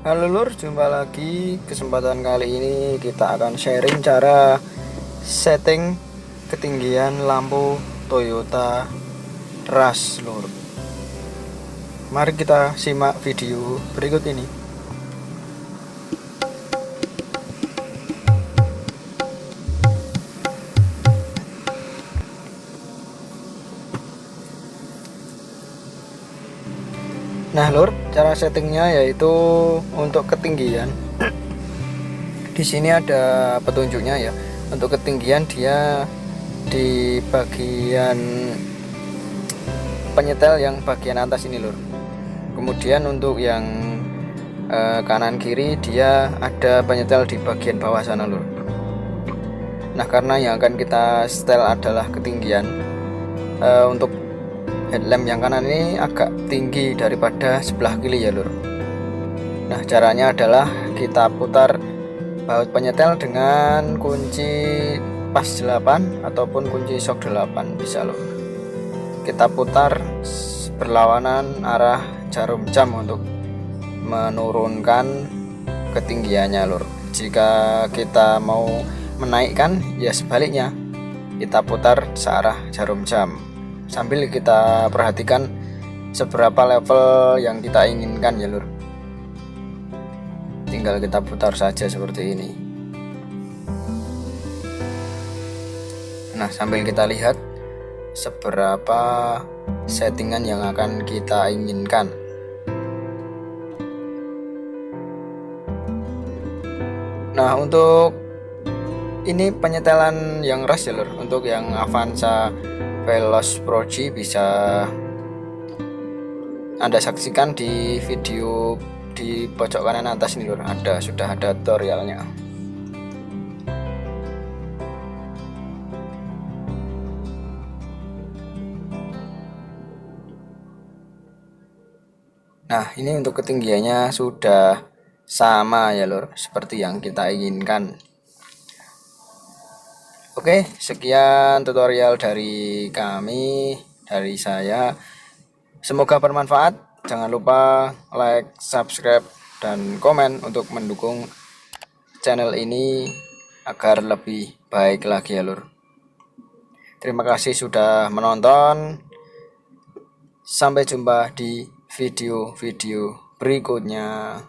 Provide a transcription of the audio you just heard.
Halo lur, jumpa lagi. Kesempatan kali ini kita akan sharing cara setting ketinggian lampu Toyota Rush lur. Mari kita simak video berikut ini. Nah lur, cara settingnya yaitu untuk ketinggian. Di sini ada petunjuknya ya. Untuk ketinggian dia di bagian penyetel yang bagian atas ini lur. Kemudian untuk yang kanan kiri dia ada penyetel di bagian bawah sana lur. Nah karena yang akan kita setel adalah ketinggian, untuk headlamp yang kanan ini agak tinggi daripada sebelah kiri ya lur. Nah caranya adalah kita putar baut penyetel dengan kunci pas 8 ataupun kunci shock 8 bisa lur. Kita putar berlawanan arah jarum jam untuk menurunkan ketinggiannya lur. Jika kita mau menaikkan ya sebaliknya, kita putar searah jarum jam sambil kita perhatikan seberapa level yang kita inginkan ya lur. Tinggal kita putar saja seperti ini. Nah sambil kita lihat seberapa settingan yang akan kita inginkan. Nah untuk ini penyetelan yang rush ya lur. Untuk yang Avanza Veloz Pro G bisa Anda saksikan di video di pojok kanan atas ini lur. Sudah ada tutorialnya. Nah ini untuk ketinggiannya sudah sama ya lur, seperti yang kita inginkan. Oke, sekian tutorial dari kami, dari saya. Semoga bermanfaat. Jangan lupa like, subscribe, dan komen untuk mendukung channel ini agar lebih baik lagi ya lur. Terima kasih sudah menonton. Sampai jumpa di video-video berikutnya.